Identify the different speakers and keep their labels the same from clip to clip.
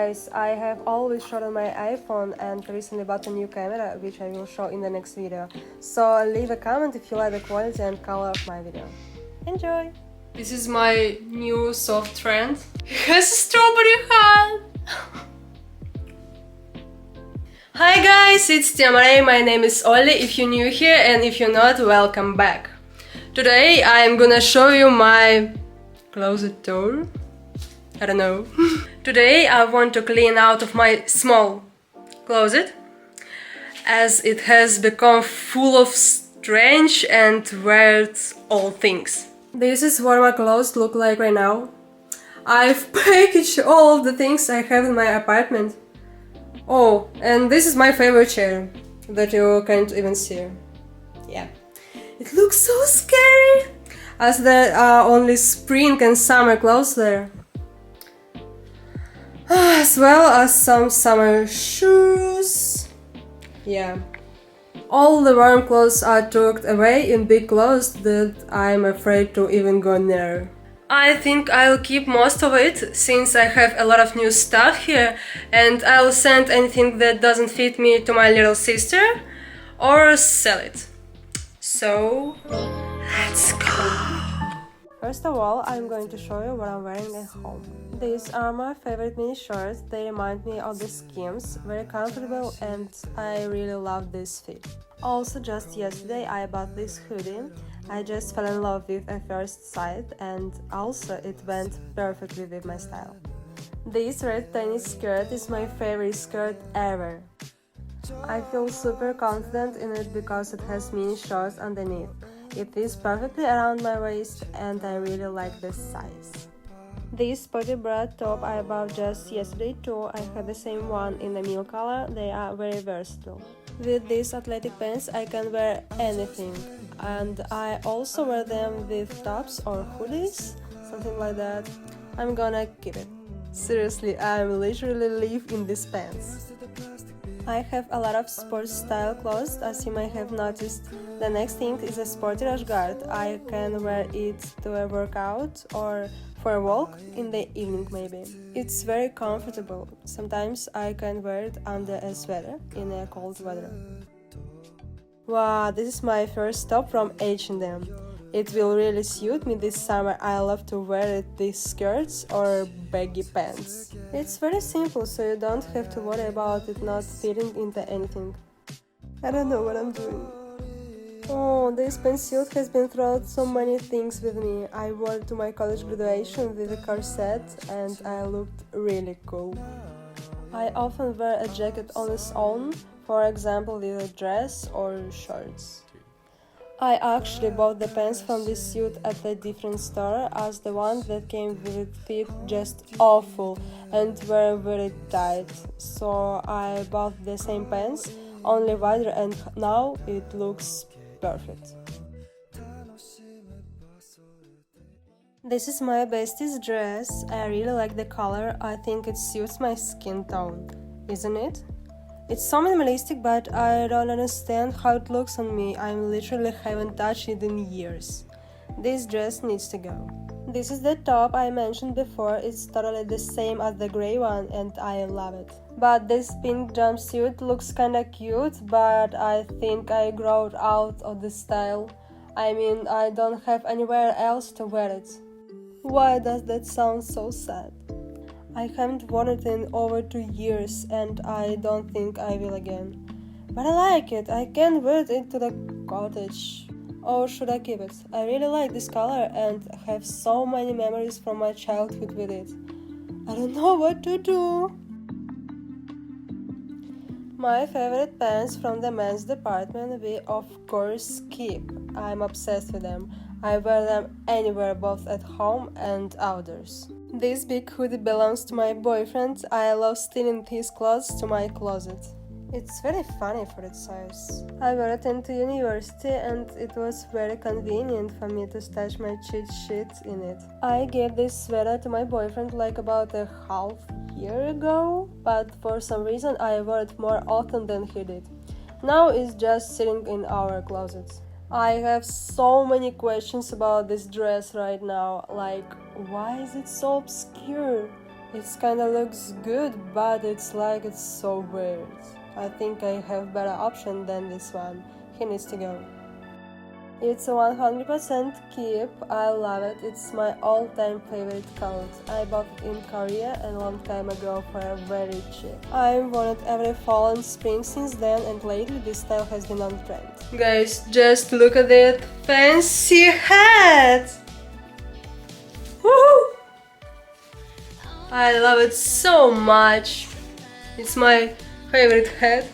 Speaker 1: guys, I have always shot on my iPhone and recently bought a new camera, which I will show in the next video. So leave a comment if you like the quality and color of my video. Enjoy! This is my new soft trend. It has a strawberry heart! Hi guys, it's Tiamare, my name is Olli if you're new here, and if you're not, welcome back. Today I'm gonna show you my closet tour. I don't know. Today I want to clean out of my small closet, as it has become full of strange and weird old things. This is what my clothes look like right now. I've packaged all of the things I have in my apartment. Oh, and this is my favorite chair that you can't even see. Yeah. It looks so scary, as there are only spring and summer clothes there. As well as some summer shoes. Yeah. All the warm clothes are tucked away in big clothes that I'm afraid to even go near. I think I'll keep most of it, since I have a lot of new stuff here, and I'll send anything that doesn't fit me to my little sister, or sell it. So, let's go! First of all, I'm going to show you what I'm wearing at home. These are my favorite mini shorts. They remind me of the Skims, very comfortable, and I really love this fit. Also, just yesterday I bought this hoodie. I just fell in love with at first sight, and also it went perfectly with my style. This red tennis skirt is my favorite skirt ever. I feel super confident in it because it has mini shorts underneath. It fits perfectly around my waist and I really like this size. This sporty bra top I bought just yesterday too. I have the same one in the milk color. They are very versatile. With these athletic pants I can wear anything, and I also wear them with tops or hoodies, something like that. I'm gonna keep it. Seriously, I literally live in these pants. I have a lot of sports style clothes, as you may have noticed. The next thing is a sporty rash guard. I can wear it to a workout or for a walk in the evening maybe. It's very comfortable. Sometimes I can wear it under a sweater in a cold weather. Wow, this is my first top from H&M. It will really suit me this summer. I love to wear it these skirts or baggy pants. It's very simple, so you don't have to worry about it not fitting into anything. I don't know what I'm doing. Oh, this pantsuit has been through so many things with me. I wore it to my college graduation with a corset and I looked really cool. I often wear a jacket on its own, for example with a dress or shorts. I actually bought the pants from this suit at a different store, as the ones that came with it fit just awful and were very tight. So I bought the same pants, only wider, and now it looks perfect. This is my bestie's dress. I really like the color. I think it suits my skin tone, isn't it? It's so minimalistic, but I don't understand how it looks on me. I literally haven't touched it in years. This dress needs to go. This is the top I mentioned before. It's totally the same as the grey one and I love it. But this pink jumpsuit looks kinda cute, but I think I growed out of the style. I mean, I don't have anywhere else to wear it. Why does that sound so sad? I haven't worn it in over 2 years and I don't think I will again. But I like it. I can wear it into the cottage. Or should I keep it? I really like this color and have so many memories from my childhood with it. I don't know what to do. My favorite pants from the men's department we of course keep. I'm obsessed with them. I wear them anywhere, both at home and outdoors. This big hoodie belongs to my boyfriend. I love stealing his clothes to my closet. It's very funny for its size. I wore it into university and it was very convenient for me to stash my cheat sheets in it. I gave this sweater to my boyfriend like about a half year ago, but for some reason I wore it more often than he did. Now it's just sitting in our closet. I have so many questions about this dress right now, like why is it so obscure? It kinda looks good, but it's like it's so weird. I think I have better option than this one. He needs to go. It's a 100% keep. I love it. It's my all-time favorite coat. I bought it in Korea a long time ago for a very cheap. I've worn it every fall and spring since then, and lately this style has been on trend. Guys, just look at that fancy hat! Woohoo! I love it so much. It's my favorite hat.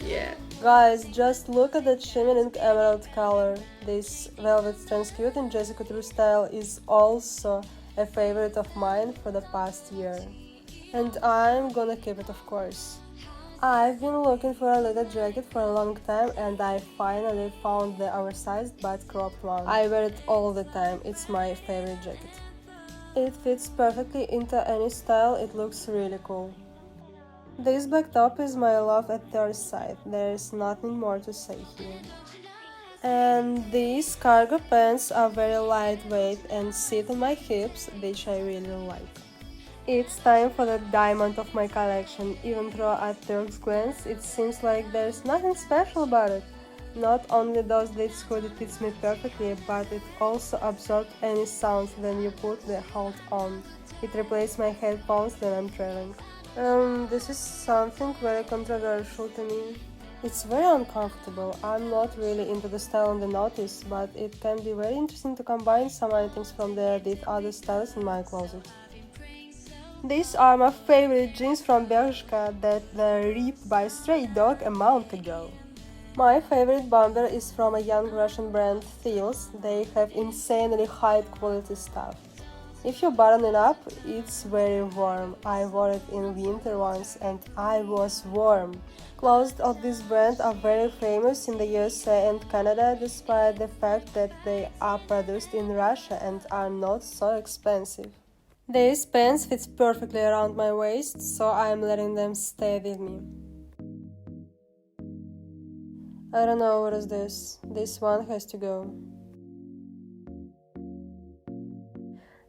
Speaker 1: Yeah. Guys, just look at that shimmering emerald color. This velvet transcute in Jessica True style is also a favorite of mine for the past year. And I'm gonna keep it, of course. I've been looking for a little jacket for a long time and I finally found the oversized but cropped one. I wear it all the time. It's my favorite jacket. It fits perfectly into any style. It looks really cool. This black top is my love at first sight. There's nothing more to say here. And these cargo pants are very lightweight and sit on my hips, which I really like. It's time for the diamond of my collection. Even though at first glance it seems like there's nothing special about it. Not only does this hoodie fits me perfectly, but it also absorbs any sounds when you put the hat on. It replaces my headphones when I'm traveling. This is something very controversial to me. It's very uncomfortable. I'm not really into the style on the notice, but it can be very interesting to combine some items from there with other styles in my closet. These are my favorite jeans from Bershka that were ripped by a stray dog a month ago. My favorite bomber is from a young Russian brand Thieves. They have insanely high quality stuff. If you button it up, it's very warm. I wore it in winter once and I was warm. Clothes of this brand are very famous in the USA and Canada despite the fact that they are produced in Russia and are not so expensive. These pants fit perfectly around my waist, so I'm letting them stay with me. I don't know what is this. This one has to go.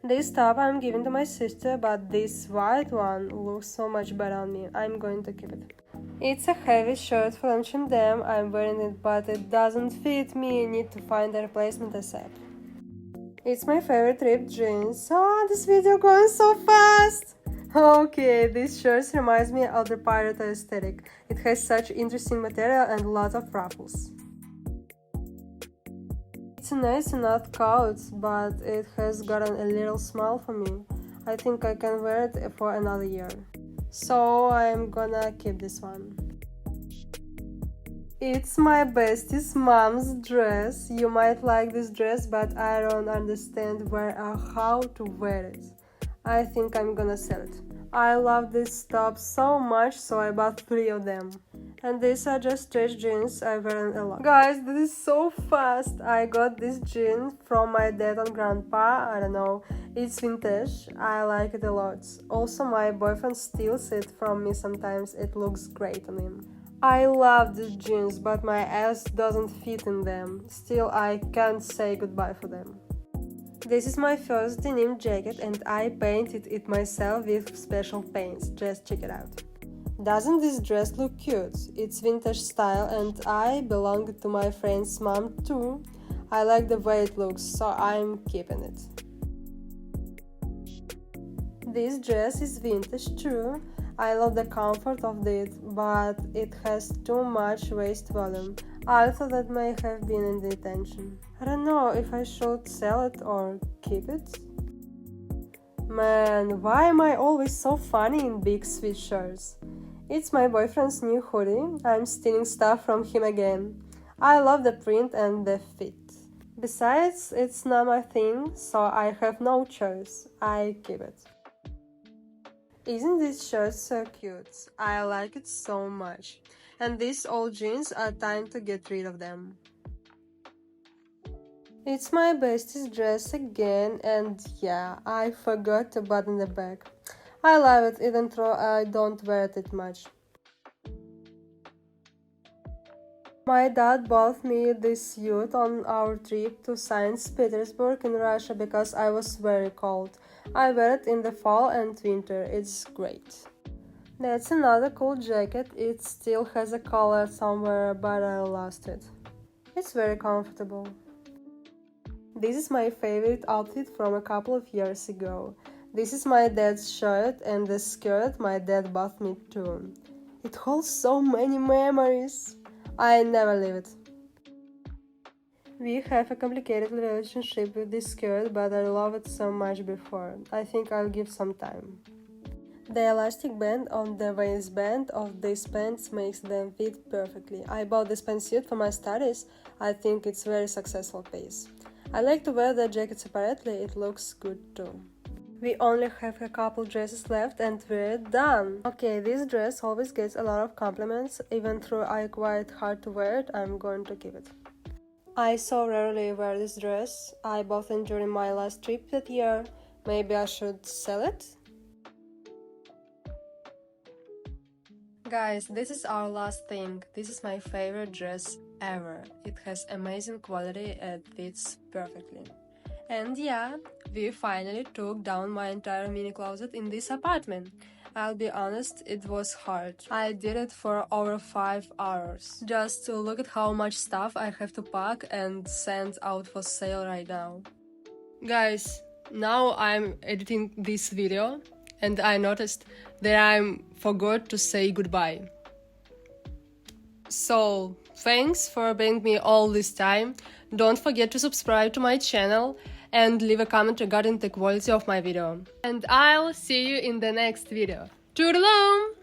Speaker 1: This top I'm giving to my sister, but this white one looks so much better on me. I'm going to keep it. It's a heavy shirt from H&M. I'm wearing it, but it doesn't fit me. I need to find a replacement ASAP. It's my favorite ripped jeans. Oh, this video going so fast! Okay, this shirt reminds me of the pirate aesthetic. It has such interesting material and lots of ruffles. It's a nice enough coat, but it has gotten a little small for me. I think I can wear it for another year. So I'm gonna keep this one. It's my bestie's mom's dress. You might like this dress, but I don't understand where or how to wear it. I think I'm gonna sell it. I love this top so much, so I bought 3 of them. And these are just stretch jeans. I wear them a lot. Guys, this is so fast. I got this jean from my dad and grandpa. I don't know. It's vintage. I like it a lot. Also, my boyfriend steals it from me sometimes. It looks great on him. I love these jeans, but my ass doesn't fit in them. Still, I can't say goodbye for them. This is my first denim jacket and I painted it myself with special paints. Just check it out. Doesn't this dress look cute? It's vintage style and I belong to my friend's mom too. I like the way it looks, so I'm keeping it. This dress is vintage too. I love the comfort of it, but it has too much waist volume. I thought that may have been in detention. I don't know if I should sell it or keep it. Man, why am I always so funny in big sweatshirts? It's my boyfriend's new hoodie. I'm stealing stuff from him again. I love the print and the fit. Besides, it's not my thing, so I have no choice. I keep it. Isn't this shirt so cute? I like it so much. And these old jeans are time to get rid of them. It's my bestie's dress again, and yeah, I forgot to button the back. I love it even though I don't wear it much. My dad bought me this suit on our trip to St. Petersburg in Russia because I was very cold. I wear it in the fall and winter, it's great. That's another cool jacket, it still has a collar somewhere but I lost it. It's very comfortable. This is my favorite outfit from a couple of years ago. This is my dad's shirt and the skirt my dad bought me too. It holds so many memories. I never leave it. We have a complicated relationship with this skirt, but I love it so much before. I think I'll give some time. The elastic band on the waistband of these pants makes them fit perfectly. I bought this pantsuit for my studies. I think it's a very successful piece. I like to wear the jacket separately, it looks good too. We only have a couple dresses left and we're done. Okay, this dress always gets a lot of compliments, even though I quite hard to wear it, I'm going to keep it. I so rarely wear this dress, I bought it during my last trip that year, maybe I should sell it? Guys, this is our last thing. This is my favorite dress ever. It has amazing quality and fits perfectly. And yeah, we finally took down my entire mini closet in this apartment. I'll be honest, it was hard. I did it for over 5 hours. Just to look at how much stuff I have to pack and send out for sale right now. Guys, now I'm editing this video and I noticed that I forgot to say goodbye. So, thanks for being me all this time. Don't forget to subscribe to my channel and leave a comment regarding the quality of my video. And I'll see you in the next video. Toodaloo!